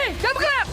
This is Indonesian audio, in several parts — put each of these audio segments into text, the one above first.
Berhenti! Jangan bergerak!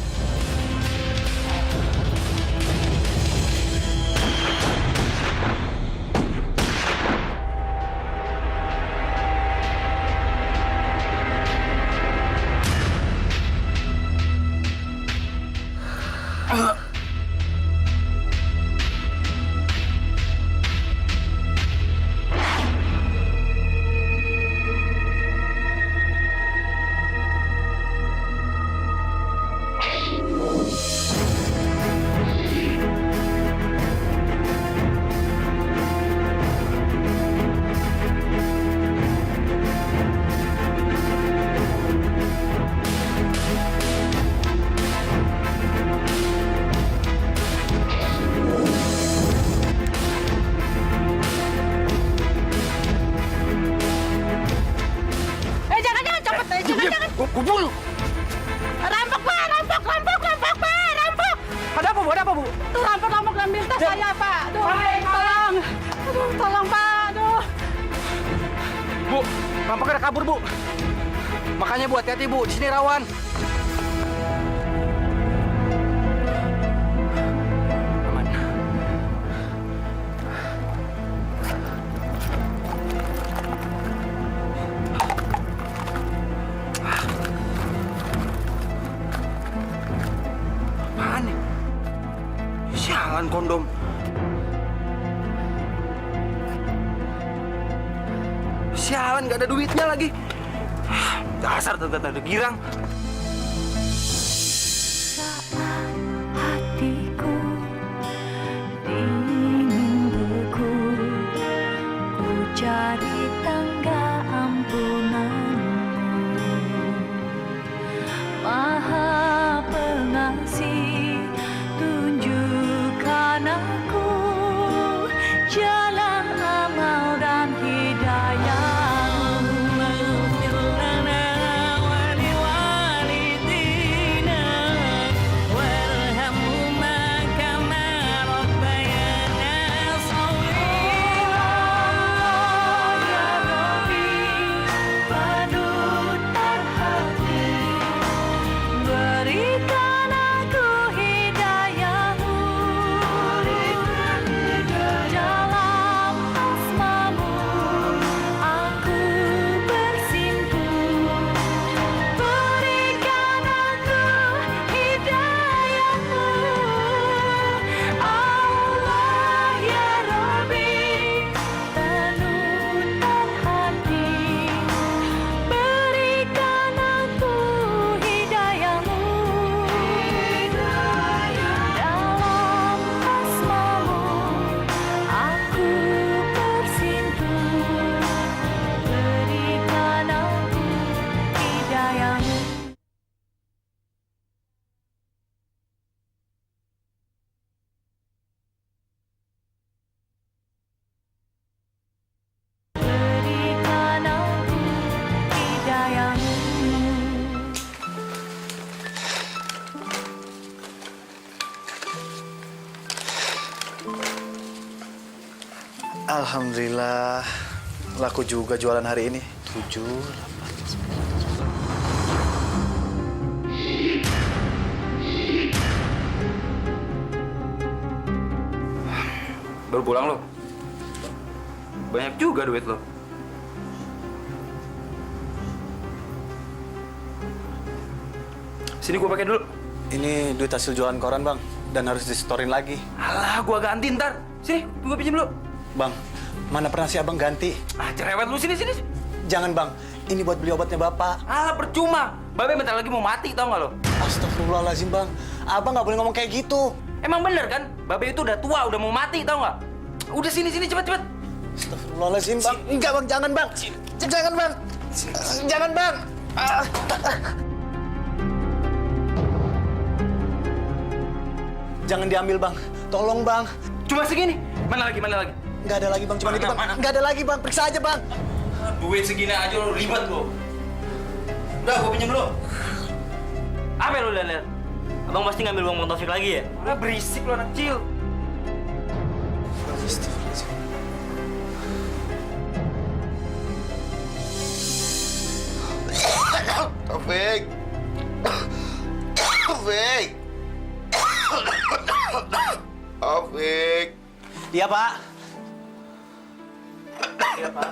Jangan cepet, jangan. Gue bunuh! Rampok, Pak, rampok. Ada apa, Bu? Ada apa, Bu? Tuh rampok ngambil tas saya, Pak. Aduh, tolong. Aduh, tolong, Pak. Aduh. Bu, rampoknya udah kabur, Bu. Makanya, Bu, hati-hati, Bu. Di sini rawan. Aman. Apaan nih? Sialan kondom. Sialan, nggak ada duitnya lagi. Dasar tante-tante girang. Saat hatiku ingin beku, ku cari tangga ampunanmu. Maha Pengasih, tunjukkan aku jalan amal dan hidayah. Berikan aku hidayahmu dalam asmamu, aku bersimpuh. Berikan aku hidayahmu, Allah ya Rabbi, panutan hati. Berikan aku hidayahmu dalam asmamu, aku bersimpuh. Berikan aku hidayahmu. Berikan aku hidayahmu. Alhamdulillah, laku juga jualan hari ini. 7, 8. Baru pulang lo? Banyak juga duit lo. Sini gua pakai dulu. Ini duit hasil jualan koran, Bang. Dan harus disetorin lagi. Alah, gua ganti ntar. Sini, gua pinjam dulu. Bang, mana pernah sih Abang ganti? Ah, cerewet lu sini. Jangan, Bang. Ini buat beli obatnya Bapak. Alah, percuma. Babe bentar lagi mau mati, tau nggak lo? Astagfirullahaladzim, Bang. Abang nggak boleh ngomong kayak gitu. Emang bener kan? Babe itu udah tua, udah mau mati, tau nggak? Udah sini, cepet. Astagfirullahaladzim, Bang. Enggak, Bang. Jangan, Bang. Jangan, Bang. Jangan, Bang. Jangan diambil, Bang. Tolong, Bang. Cuma segini. Mana lagi? Nggak ada lagi, Bang. Cuma itu, Bang. Nggak ada lagi, Bang. Periksa aja, Bang. Duit segini aja lo ribet lo. Udah, gua pinjam dulu. Apa lo lihat? Abang pasti ngambil uang Bang Taufik lagi ya? Udah berisik lo anak kecil. Taufik. Taufik. Taufik. Iya, Pak. Iya, Pak.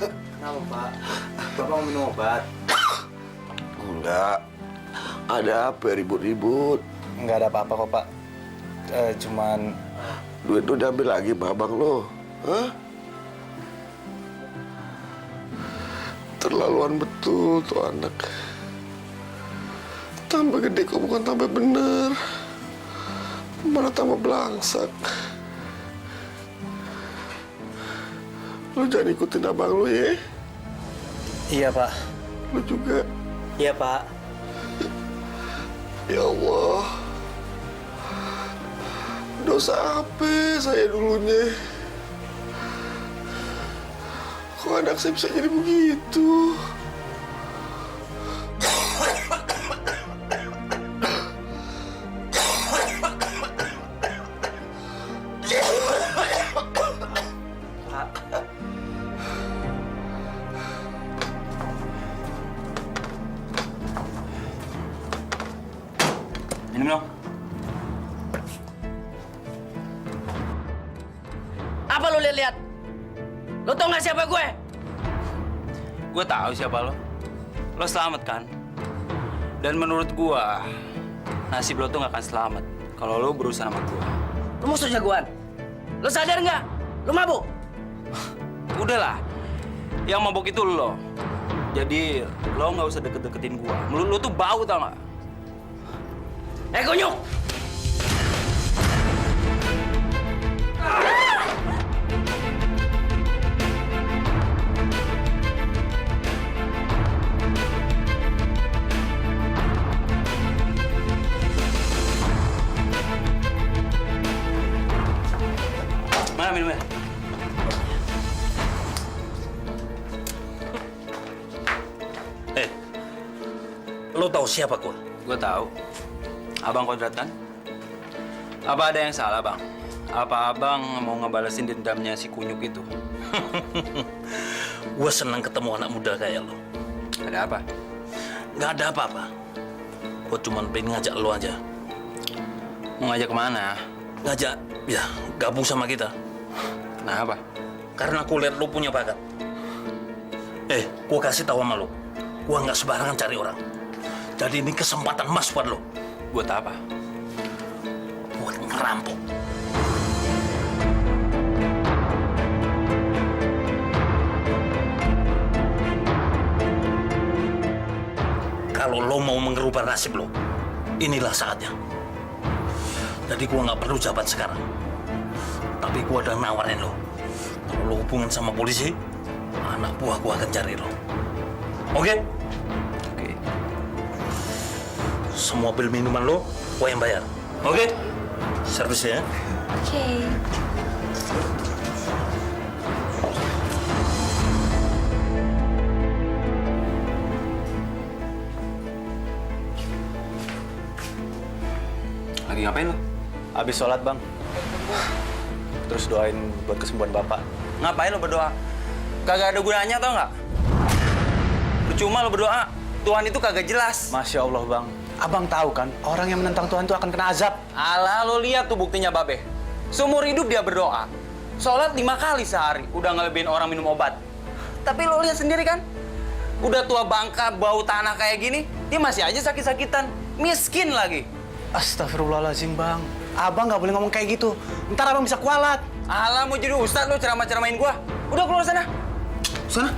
Kenapa, Pak? Bapak mau minum obat? Enggak. Ada apa ribut-ribut? Enggak ada apa-apa kok, Pak. Cuman... Duit lu diambil lagi sama abang lo. Hah? Terlaluan betul tuh anak. Tambah gede kok bukan tambah bener. Malah tambah belangsak. Lu jangan ikutin abang lu ya. Iya, Pak. Lu juga. Iya, Pak. Ya Allah. Dosa apa saya dulunya? Kok anak saya bisa jadi begitu? Minum dong. Apa lu lihat-lihat? Lu tau nggak siapa gue? Gue tahu siapa lo. Lo selamat kan? Dan menurut gue, nasib lo tuh gak akan selamat kalau lo berusaha sama gue. Lu musuh jagoan. Lu sadar nggak? Lu mabuk. Udahlah, yang mabok itu lo. Jadi lo nggak usah deket-deketin gue. Mulut lo tuh bau tau nggak? Kunyuk! Mana minumnya? Lu tahu siapa gue? Gue tahu. Abang Kodrat kan? Apa ada yang salah, Bang? Apa abang mau ngebalesin dendamnya si kunyuk itu? Gue senang ketemu anak muda kayak lo. Ada apa? Nggak ada apa-apa. Gue cuma pengen ngajak lo aja. Mau ngajak kemana? Ngajak, ya gabung sama kita. Kenapa? Karena aku lihat lo punya bakat. Gue kasih tahu sama lo. Gue nggak sembarangan cari orang. Jadi ini kesempatan emas buat lo. Buat apa? Buat ngerampok. Kalau lo mau mengerubah nasib lo, inilah saatnya. Jadi gua nggak perlu jabat sekarang. Tapi gua udah nawarin lo. Kalau lo hubungan sama polisi, anak buah gua akan cari lo. Oke? Oke. Semua bil minuman lo, gua yang bayar. Oke? Servisnya ya. Oke. Lagi ngapain lo? Habis sholat, Bang. Terus doain buat kesembuhan Bapak. Ngapain lo berdoa? Kagak ada gunanya tau nggak? Percuma lo berdoa. Tuhan itu kagak jelas. Masya Allah, Bang. Abang tahu kan, orang yang menentang Tuhan itu akan kena azab. Alah, lo lihat tuh buktinya Babe. Seumur hidup dia berdoa. Sholat 5 kali sehari. Udah ngelebihin orang minum obat. Tapi lo lihat sendiri kan? Udah tua bangka, bau tanah kayak gini, dia masih aja sakit-sakitan. Miskin lagi. Astagfirullahaladzim, Bang. Abang nggak boleh ngomong kayak gitu. Ntar abang bisa kualat. Alah, mau jadi ustadz lo ceramah-ceramahin gua. Udah keluar sana. Sana.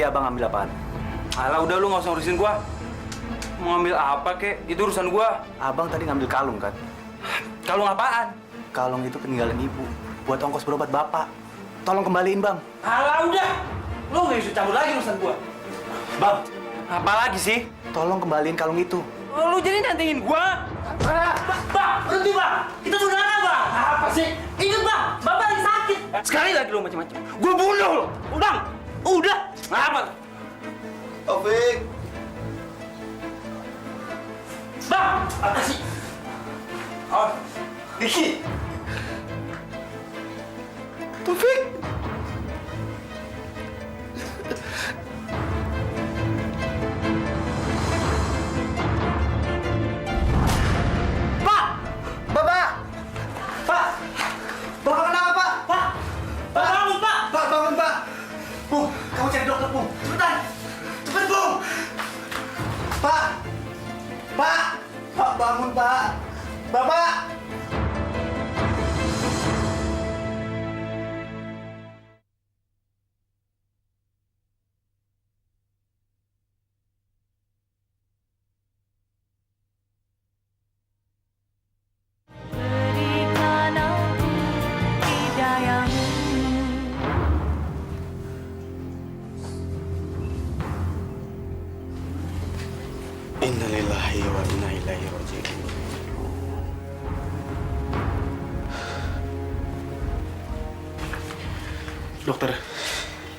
Jadi abang ambil apaan? Alah udah lu nggak usah ngurusin gua. Mau ngambil apa kek? Itu urusan gua. Abang tadi ngambil kalung kan? Kalung apaan? Kalung itu peninggalan ibu. Buat ongkos berobat bapak. Tolong kembaliin bang. Alah udah. Lu nggak bisa campur lagi urusan gua. Bang, Apa lagi sih? tolong kembaliin kalung itu. Lu jadi nantingin gua? Bang, berhenti bang. Kita saudara bang. Apa sih? Ingat bang, bapak lagi sakit. Sekali lagi lu macam-macam. Gua bunuh lu. Udah. Apa? Taufik. Bang, apa sih? Oh, Diki. Taufik. Pak! Bapak! Pak! Bapak kenapa, Pak? Pak! Pak, bangun, Pak! Pak, bangun, Pak! Bung, kamu cari dokter, Bung. Cepetan! Cepet, Bung! Pak! Pak! Pak, bangun, Pak! Bapak! Berikan aku hidayahmu. Innalillahi wa inna ilaihi raji'un. Dokter,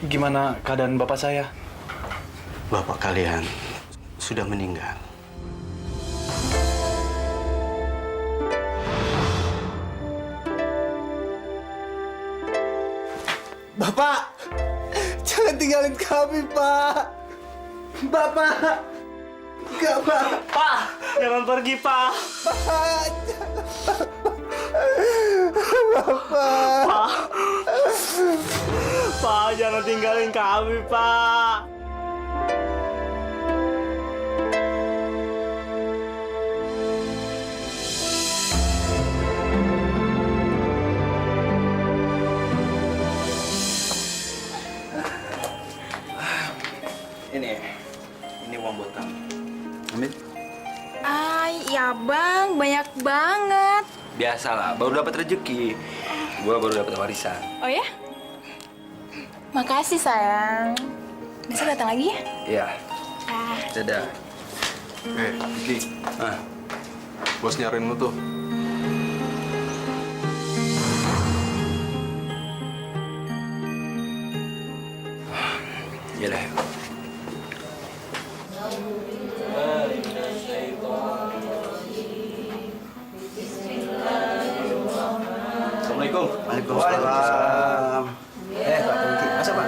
gimana keadaan bapak saya? Bapak kalian sudah meninggal. Bapak! Jangan tinggalin kami, Pak! Bapak! Enggak, Pak! Pak, jangan pergi, Pak. Pak! Pak, jangan tinggalin kami, Pak. Ini uang buat kamu. Ambil. Ya bang, banyak banget. Biasalah, baru dapat rezeki. Gua baru dapat warisan. Oh ya? Makasih sayang. Bisa datang lagi ya? Iya. Dadah. Diki, Ah, bos nyariin lu tuh. iyalah. Assalamualaikum. Waalaikumsalam. Pak Tengki. Masa, Pak?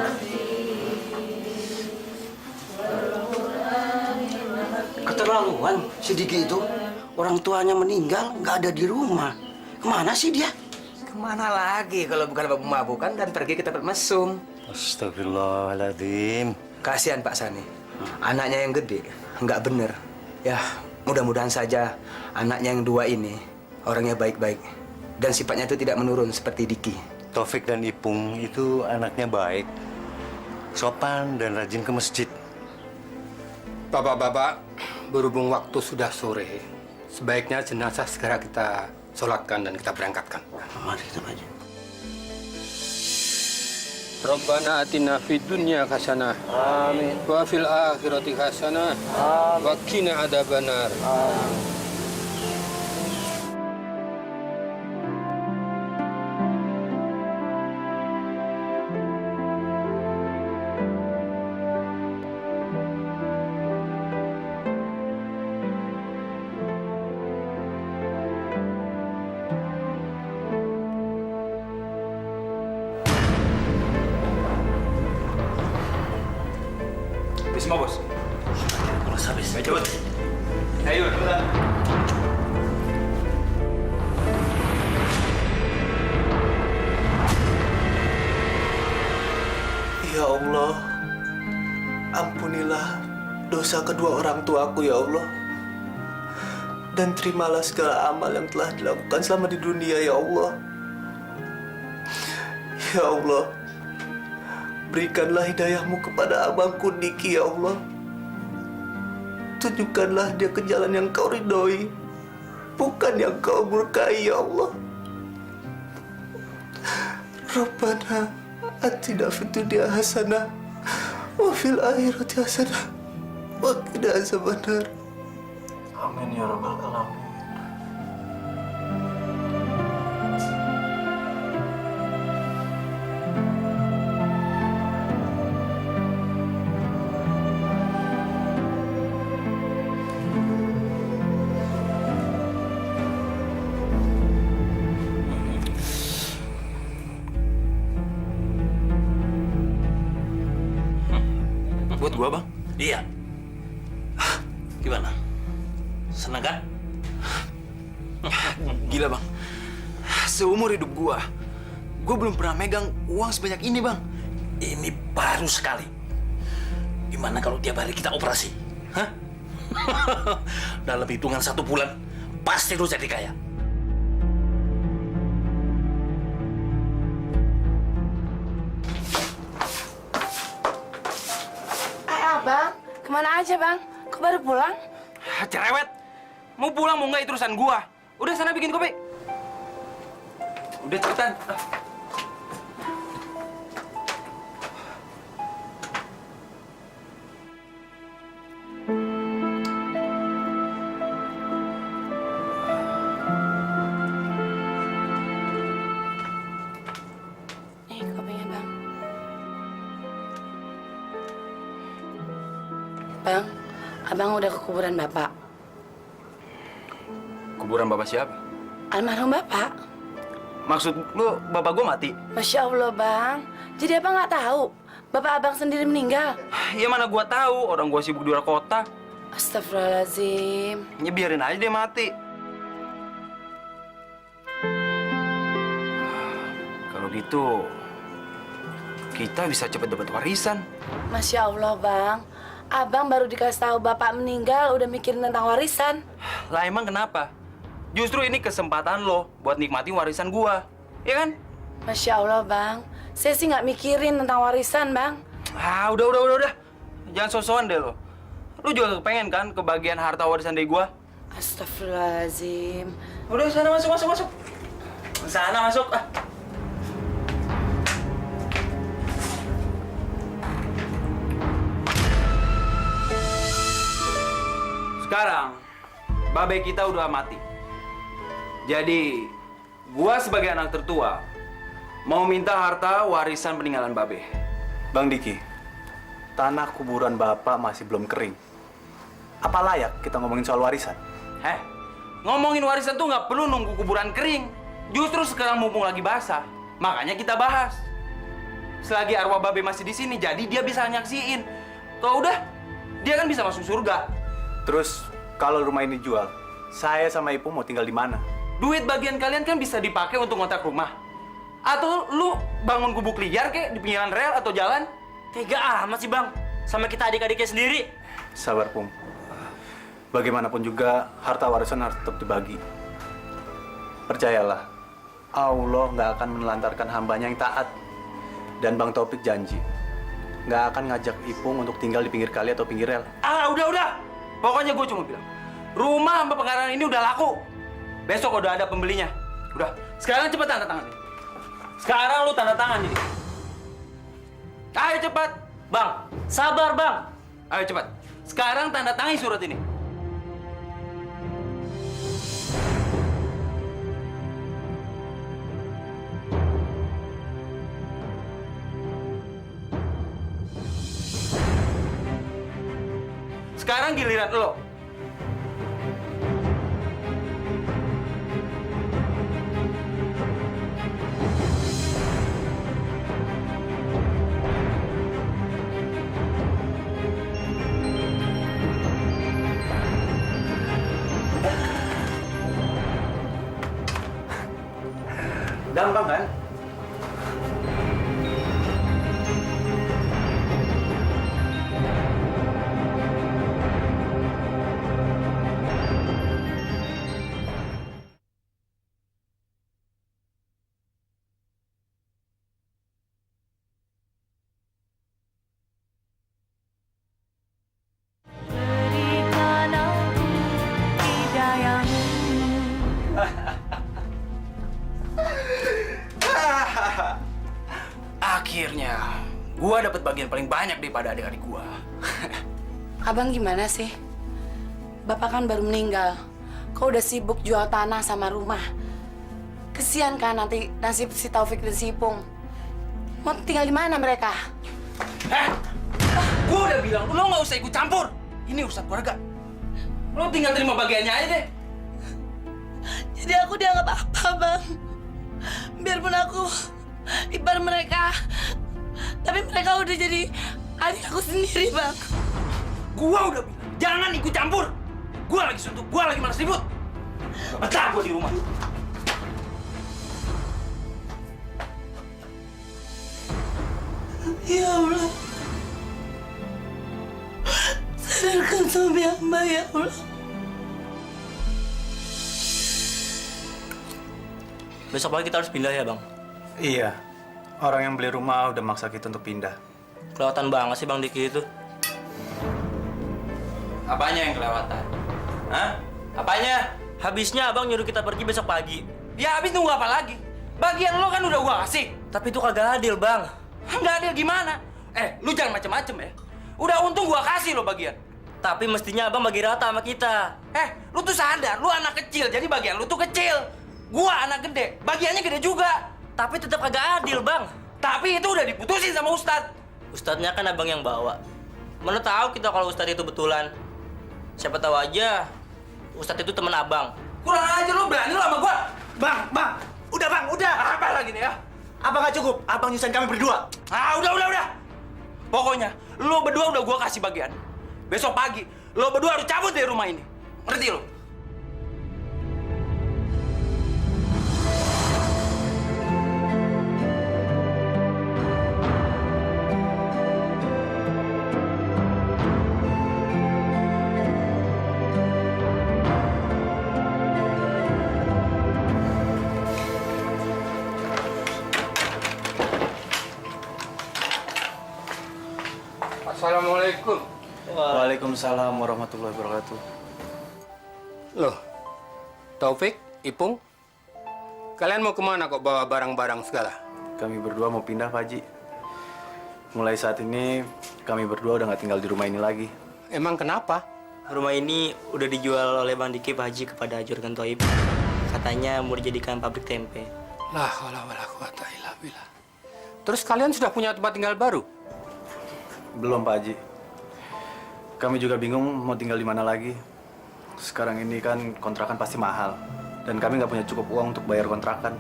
Keterlaluan si Diki itu. Orang tuanya meninggal, nggak ada di rumah. Kemana sih dia? Kemana lagi kalau bukan mabuk-mabukan dan pergi ke tempat mesum? Astagfirullahaladzim. Kasihan Pak Sani. Anaknya yang gede, nggak bener. Ya, mudah-mudahan saja anaknya yang dua ini orangnya baik-baik. Dan sifatnya itu tidak menurun seperti Diki. Taufik dan Ipung itu anaknya baik, sopan dan rajin ke masjid. Bapak-bapak, berhubung waktu sudah sore, sebaiknya jenazah segera kita sholatkan dan kita berangkatkan. Mari kita maju. Rabbana atina fid dunya hasanah. Amin. Wa fil akhirati hasanah. Amin. Wa qina adzabannar. Amin. Semua bos. Terus habis. Ayo cepet. Ayo cepetan. Ya Allah, ampunilah dosa kedua orang tuaku ya Allah. Dan terimalah segala amal yang telah dilakukan selama di dunia ya Allah. Ya Allah, Berikanlah hidayahmu kepada abangku Niki, ya Allah. Tunjukkanlah dia ke jalan yang kau ridhoi, bukan yang kau murkai, ya Allah. Rabbana atina fid dunya hasanah wa fil akhirati hasanah wa qina azabannar. Amin ya rabbal alamin. Buat gua, Bang. Iya. Gimana? Senang kan? Gila, Bang. Seumur hidup gua belum pernah megang uang sebanyak ini, Bang. Ini baru sekali. Gimana kalau tiap hari kita operasi? Hah? Dalam hitungan 1 bulan, pasti lu jadi kaya. Bang, kemana aja bang? Kok baru pulang? Cerewet. Mau pulang mau nggak itu urusan gua. Udah sana bikin kopi. Udah cepetan. Nih kopinya bang. Bang, abang udah ke kuburan bapak. Kuburan bapak siapa? Almarhum bapak. Maksud lu bapak gua mati? Masya Allah bang. Jadi abang nggak tahu bapak abang sendiri meninggal? Ya mana gua tahu, orang gua sibuk di luar kota. Astagfirullahaladzim. Ya biarin aja dia mati. Kalau gitu, kita bisa cepet dapat warisan. Masya Allah bang. Abang baru dikasih tahu bapak meninggal udah mikirin tentang warisan. Lah emang kenapa? Justru ini kesempatan lo buat nikmatin warisan gua, ya kan? Masya Allah bang. Saya sih nggak mikirin tentang warisan bang. Ah, udah. Jangan sosokan deh lo. Lu juga kepengen kan kebagian harta warisan dari gua? Astagfirullahaladzim. Udah sana masuk. Sana masuk. Ah. Sekarang, babe kita udah mati. Jadi, gua sebagai anak tertua mau minta harta warisan peninggalan babe. Bang Diki, tanah kuburan bapak masih belum kering. Apa layak kita ngomongin soal warisan? Ngomongin warisan tuh nggak perlu nunggu kuburan kering. Justru sekarang mumpung lagi basah, makanya kita bahas. Selagi arwah babe masih di sini, jadi dia bisa nyaksiin. Kalau udah, dia kan bisa masuk surga. Terus kalau rumah ini jual, saya sama Ibu mau tinggal di mana? Duit bagian kalian kan bisa dipakai untuk ngontrak rumah. Atau lu bangun gubuk liar kek di pinggiran rel atau jalan. Tega amat sih bang, sama kita adik-adiknya sendiri. Sabar, Pum. Bagaimanapun juga, harta warisan harus tetap dibagi. Percayalah, Allah nggak akan menelantarkan hambanya yang taat. Dan Bang Taufik janji, nggak akan ngajak Ipung untuk tinggal di pinggir kali atau pinggir rel. Ah, udah. Pokoknya gue cuma bilang, rumah sama pekarangan ini udah laku. Besok udah ada pembelinya. Udah, sekarang cepet tanda tangan. Sekarang lu tanda tangan jadi. Ayo cepat. Bang, sabar bang. Ayo cepat. Sekarang tanda tangan surat ini. Sekarang giliran lo. Gampang kan? bagian paling banyak daripada adik-adik gua. Abang gimana sih? Bapak kan baru meninggal. Kau udah sibuk jual tanah sama rumah. Kesian kan nanti nasib si Taufik dan si Ipung. Mau tinggal di mana mereka? Gua udah bilang, lo nggak usah ikut campur. Ini urusan keluarga. Lo tinggal terima bagiannya aja deh. Jadi aku dianggap apa, Bang? Biarpun aku ipar mereka, tapi mereka udah jadi adik aku sendiri, Bang. Gua udah bilang, jangan ikut campur. Gua lagi suntuk, gua lagi malas ribut. Betah gua di rumah. Ya Allah. Sadarkan suami hamba, ya Allah. Besok pagi kita harus pindah ya, Bang? Iya. Orang yang beli rumah udah maksa kita untuk pindah. Kelewatan banget sih Bang Diki itu. Apanya yang kelewatan? Hah? Apanya? Habisnya Abang nyuruh kita pergi besok pagi. Ya habis nunggu apa lagi? Bagian lo kan udah gua kasih. Tapi itu kagak adil, Bang. Nggak adil gimana? Lu jangan macem-macem ya. Udah untung gua kasih lo bagian. Tapi mestinya Abang bagi rata sama kita. Lu tuh sadar, lu anak kecil, jadi bagian lu tuh kecil. Gua anak gede, bagiannya gede juga. Tapi tetap kagak adil, Bang. Tapi itu udah diputusin sama Ustadz. Ustadznya kan Abang yang bawa. Mana tahu kita kalau Ustadz itu betulan. Siapa tahu aja Ustadz itu teman Abang. Kurang aja lu berani lu sama gua. Bang. Udah Bang, udah. Apa lagi nih ya? Apa nggak cukup? Abang nyusahin kami berdua. Udah. Pokoknya, lo berdua udah gua kasih bagian. Besok pagi, lo berdua harus cabut dari rumah ini. Ngerti lo? Assalamualaikum. Waalaikumsalam warahmatullahi wabarakatuh. Loh, Taufik, Ipung, kalian mau kemana kok bawa barang-barang segala? Kami berdua mau pindah, Pak Haji. Mulai saat ini, kami berdua udah nggak tinggal di rumah ini lagi. Emang kenapa? Rumah ini udah dijual oleh Bang Diki Pak Haji kepada Juragan Toib. Katanya mau dijadikan pabrik tempe. La haula wala quwata illa billah. Terus kalian sudah punya tempat tinggal baru? Belum, Pak Haji. Kami juga bingung mau tinggal di mana lagi. Sekarang ini kan kontrakan pasti mahal. Dan kami nggak punya cukup uang untuk bayar kontrakan.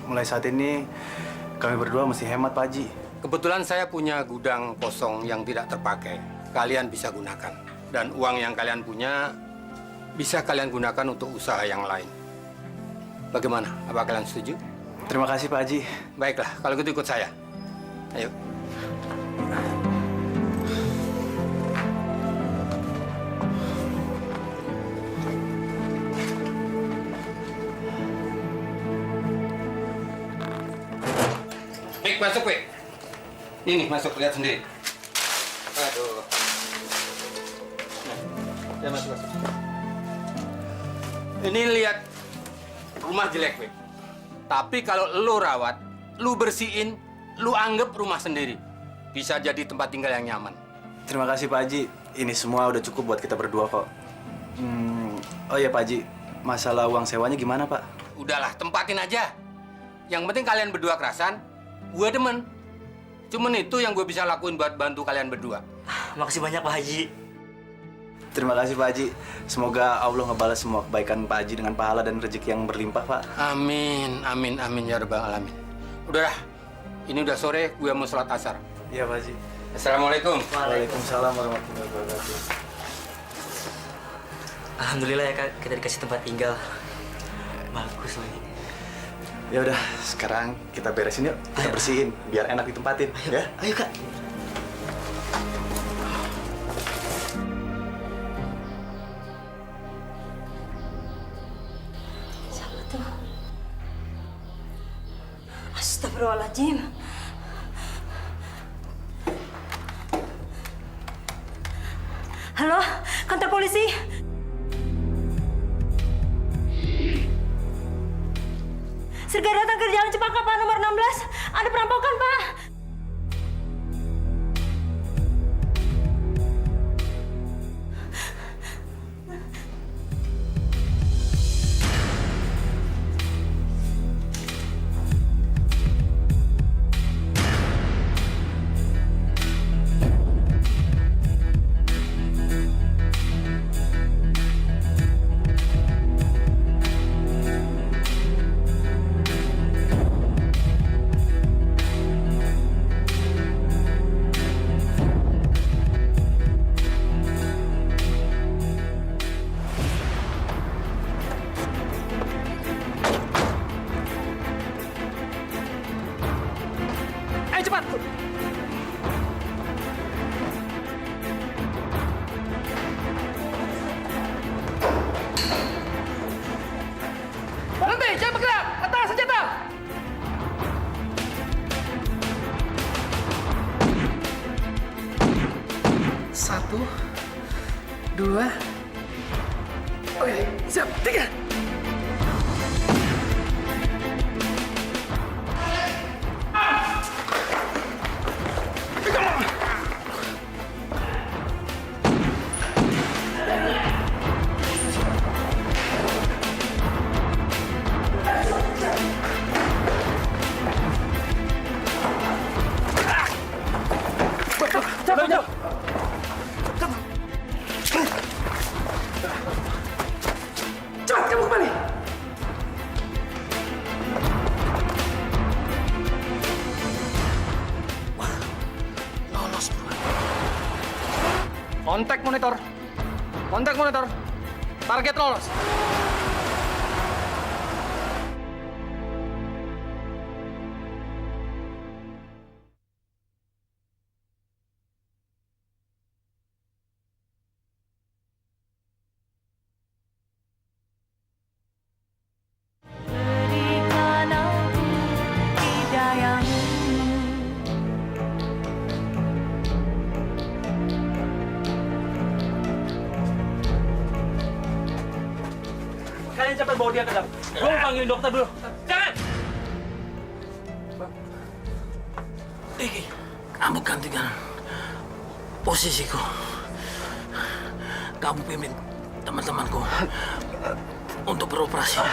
Mulai saat ini, kami berdua mesti hemat, Pak Haji. Kebetulan saya punya gudang kosong yang tidak terpakai. Kalian bisa gunakan. Dan uang yang kalian punya, bisa kalian gunakan untuk usaha yang lain. Bagaimana? Apa kalian setuju? Terima kasih, Pak Haji. Baiklah, kalau gitu ikut saya. Ayo. Wik, masuk, Wik. Ini, masuk, lihat sendiri. Aduh. Ya, masuk. Ini lihat rumah jelek, Wik. Tapi kalau lu rawat, lu bersihin, lu anggap rumah sendiri. Bisa jadi tempat tinggal yang nyaman. Terima kasih, Pak Haji. Ini semua udah cukup buat kita berdua kok. Oh iya, Pak Haji. Masalah uang sewanya gimana, Pak? Udahlah, tempatin aja. Yang penting kalian berdua kerasan, gue demen. Cuman itu yang gue bisa lakuin buat bantu kalian berdua. Makasih banyak Pak Haji. Terima kasih, Pak Haji. Semoga Allah ngebalas semua kebaikan Pak Haji dengan pahala dan rezeki yang berlimpah, Pak. Amin, amin, amin ya rabbal alamin. Udahlah, ini udah sore, gue mau sholat asar. Iya, Pak Haji. Assalamualaikum. Waalaikumsalam warahmatullahi wabarakatuh. Alhamdulillah ya Kak, kita dikasih tempat tinggal. Bagus lagi. Ya udah, sekarang kita beresin yuk. Kita bersihin biar enak ditempatin, ya. Ayo Kak. Siapa tuh? Astagfirullahaladzim. Halo, kantor polisi. Segera datang ke Jalan Cempaka, Pak, nomor 16. Ada perampokan, Pak. 1, 2. Oke, siap. 3. Cepat kamu kembali. Lolos, bro. Kontak monitor. Kontak monitor. Target lolos. Kalian cepat bawa dia ke dalam. Gue mau panggilin dokter dulu. Jangan! Iki, kamu gantikan posisiku. Kamu pimpin teman-temanku untuk beroperasi.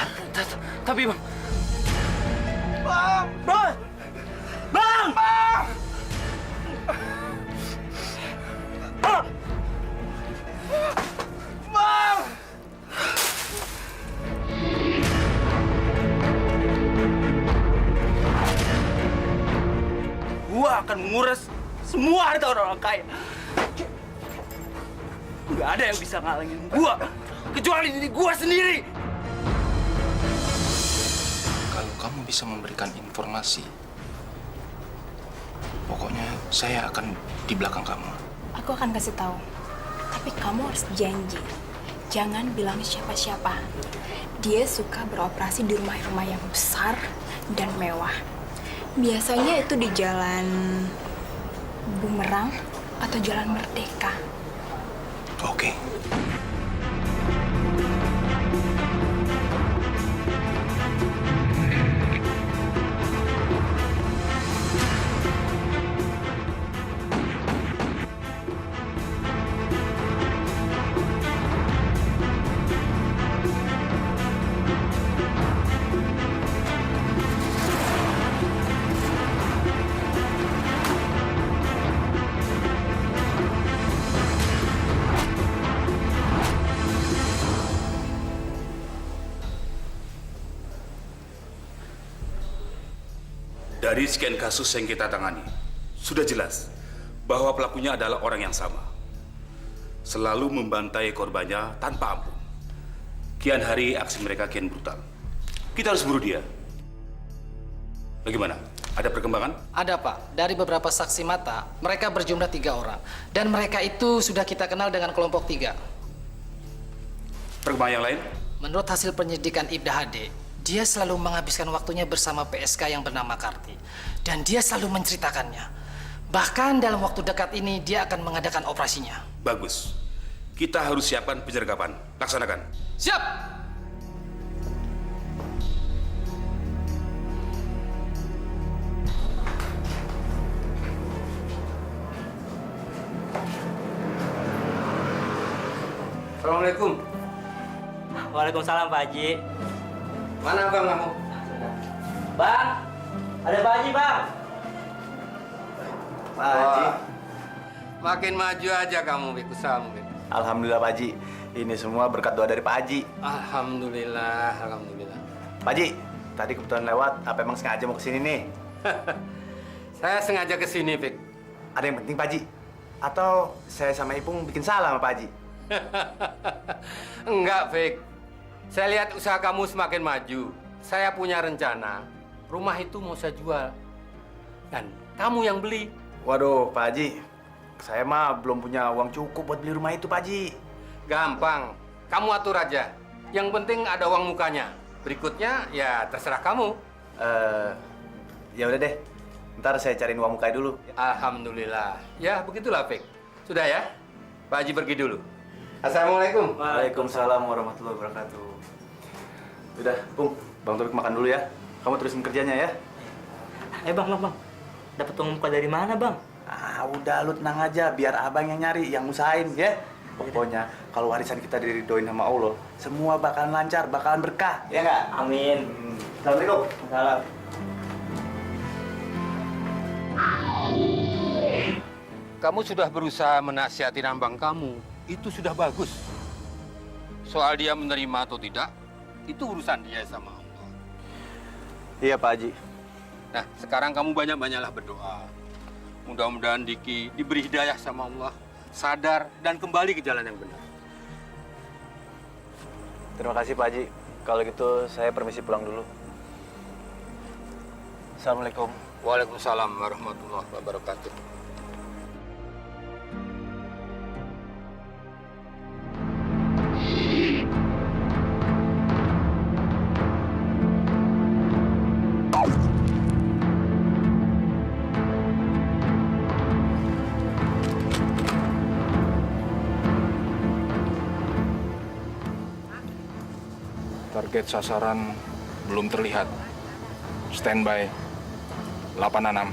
Tapi bang, Bang! bang, bang, Bang! Bang! Gua akan menguras semua harta orang-orang kaya. Gak ada yang bisa ngalangin gua, kecuali diri gua sendiri. Kalau kamu bisa memberikan informasi, pokoknya saya akan di belakang kamu. Aku akan kasih tahu. Tapi kamu harus janji. Jangan bilang siapa-siapa. Dia suka beroperasi di rumah-rumah yang besar dan mewah. Biasanya itu di jalan Bumerang atau Jalan Merdeka. Oke. Dari sekian kasus yang kita tangani, sudah jelas bahwa pelakunya adalah orang yang sama. Selalu membantai korbannya tanpa ampun. Kian hari aksi mereka kian brutal. Kita harus buru dia. Bagaimana? Ada perkembangan? Ada, Pak. Dari beberapa saksi mata, mereka berjumlah 3 orang. Dan mereka itu sudah kita kenal dengan kelompok 3. Perkembangan yang lain? Menurut hasil penyidikan Ibda Hade, dia selalu menghabiskan waktunya bersama PSK yang bernama Karti. Dan dia selalu menceritakannya. Bahkan dalam waktu dekat ini, dia akan mengadakan operasinya. Bagus. Kita harus siapkan penyergapan. Laksanakan. Siap! Assalamualaikum. Waalaikumsalam Pak Haji. Mana bang kamu? Bang, ada Pak Haji bang. Pak Haji. Makin maju aja kamu, Waalaikumsalam. Alhamdulillah Pak Haji. Ini semua berkat doa dari Pak Haji. Alhamdulillah, alhamdulillah. Pak Haji, tadi kebetulan lewat. Apa emang sengaja mau kesini nih? Saya sengaja kesini, Fik. Ada yang penting Pak Haji? Atau saya sama Ipung bikin salah sama Pak Haji? Enggak, Fik. Saya lihat usaha kamu semakin maju. Saya punya rencana, rumah itu mau saya jual. Dan kamu yang beli. Waduh, Pak Haji. Saya mah belum punya uang cukup buat beli rumah itu, Pak Haji. Gampang. Kamu atur aja. Yang penting ada uang mukanya. Berikutnya, ya terserah kamu. Ya udah deh. Ntar saya cariin uang muka dulu. Alhamdulillah. Ya, begitulah, Fik. Sudah ya? Pak Haji pergi dulu. Assalamualaikum. Waalaikumsalam warahmatullahi wabarakatuh. Udah, Pung, Bang Topik makan dulu ya. Kamu terusin kerjanya ya. Bang. Dapat uang muka dari mana, Bang? Udah, lu tenang aja. Biar abang yang nyari, yang usahain ya. Pokoknya kalau warisan kita diridoin sama Allah, semua bakalan lancar, bakalan berkah, ya nggak? Amin. Assalamualaikum. Salam. Kamu sudah berusaha menasihati abang kamu. Itu sudah bagus. Soal dia menerima atau tidak, itu urusan dia sama Allah. Iya, Pak Haji. Nah, sekarang kamu banyak-banyaklah berdoa. Mudah-mudahan Diki diberi hidayah sama Allah, sadar dan kembali ke jalan yang benar. Terima kasih, Pak Haji. Kalau gitu, saya permisi pulang dulu. Assalamualaikum. Waalaikumsalam warahmatullahi wabarakatuh. Target sasaran belum terlihat. Standby 86.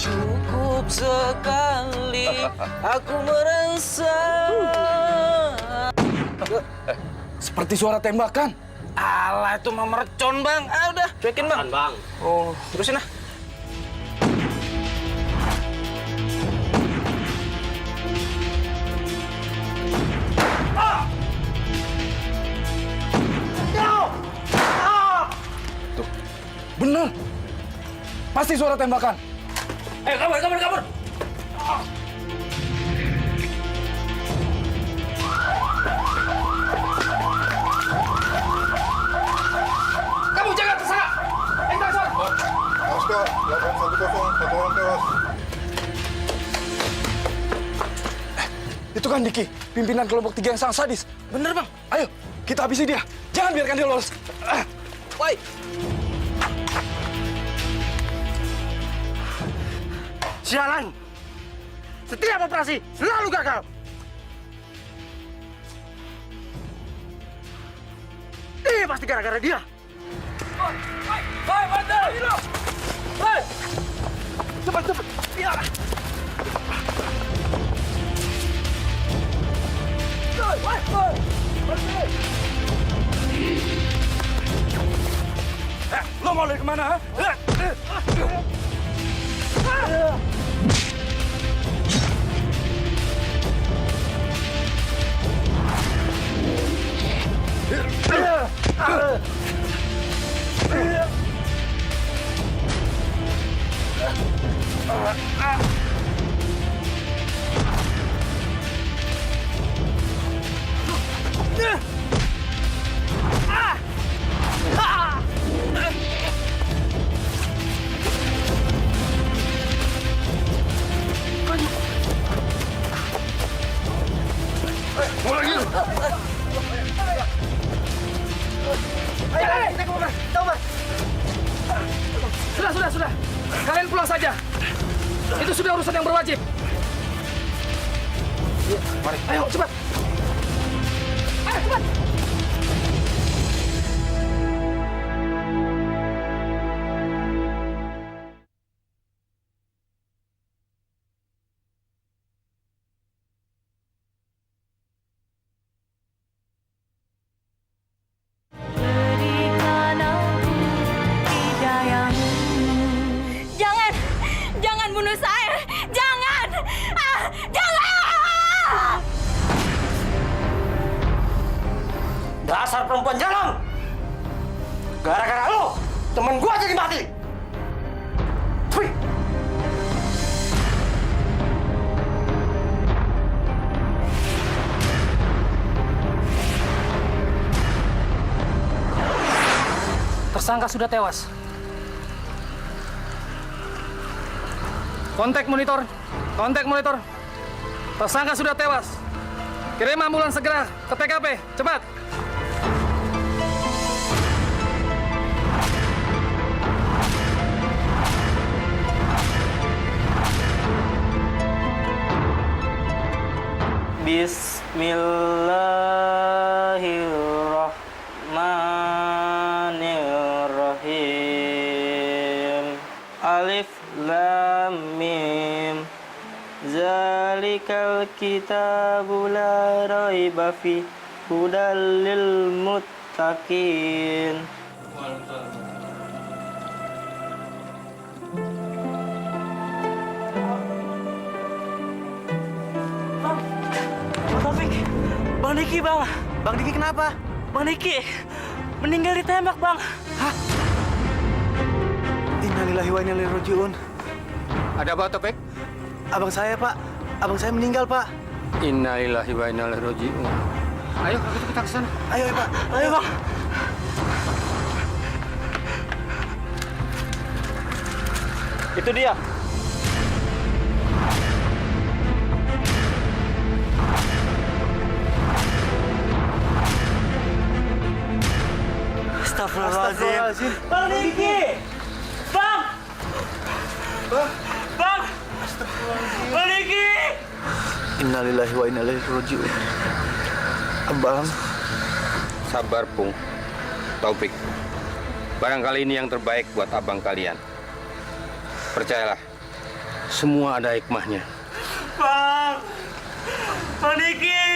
Cukup sekali aku merasa. Seperti suara tembakan. Alah, itu mah mercon, Bang. Udah, cuekin, Bang. Bang. Oh, terusin ah. Tuh, bener. Pasti suara tembakan. Kabur. Kamu jangan terserah. Oscar, 810, satu orang tewas. Itu kan Diki, pimpinan kelompok 3 yang sangat sadis. Bener, Bang. Ayo, kita habisi dia. Jangan biarkan dia lolos. Woi. Sialan! Setiap operasi selalu gagal. Ini pasti gara-gara dia. Hei, bantu! Hei! Cepat. Biar. Lo mau lari kemana? Mau lagi lu? Sudah. Kalian pulang saja. Itu sudah urusan yang berwajib. Mari. Ayo, cepat. Ayo, cepat. Jangan bunuh saya! Jangan! Jangan! Dasar perempuan jalan! Gara-gara lo, temen gua jadi mati! Wih! Tersangka sudah tewas. Kontak monitor. Tersangka sudah tewas. Kirim ambulans segera ke TKP, cepat. Bismillahirrahmanirrahim. Alif Lam Mim. Zalikal kitabu la raiba fi hudal lil muttaqin. Taufik, Bang Diki, Bang. Bang Diki kenapa? Bang Diki meninggal ditembak, Bang. Hah? Innalillahi wa inna ilaihi raji'un. Ada apa, Taufik? Abang saya, Pak. Abang saya meninggal, Pak. Innalillahi wa inna ilaihi raji'un. Ayo, kita ke sana. Ayo, Pak. Ayo, Bang. Itu dia. Astagfirullahaladzim. Bang Diki! Bang! Bang! Bang Diki! Innalillahi wa inna ilaihi raji'un. Abang. Sabar, Pung. Taufik. Barangkali ini yang terbaik buat abang kalian. Percayalah, semua ada hikmahnya. Bang! Bang Diki!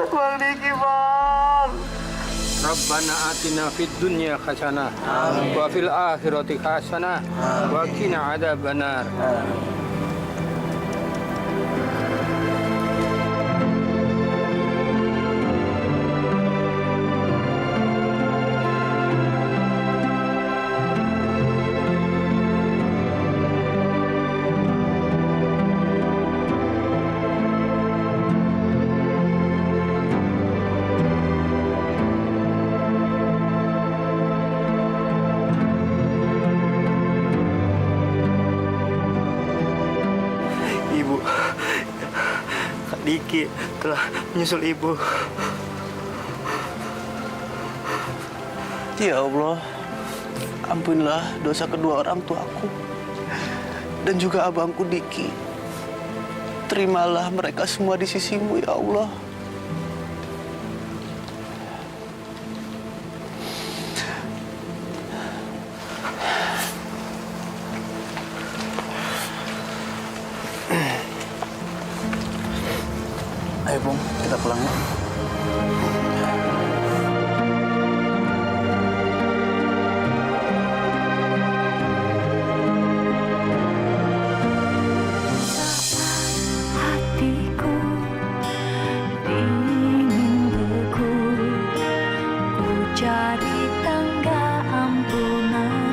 Bang Diki, Bang! Rabbana atina fid dunya hasanah wa fil akhirati hasanah wa qina adzabannar. Ibu, Kak Diki telah menyusul Ibu. Ya Allah, ampunilah dosa kedua orang tuaku dan juga abangku Diki. Terimalah mereka semua di sisimu, ya Allah. Ayo, Bung, kita pulang ya. Hatiku ingin beku, ku cari tangga ampunan.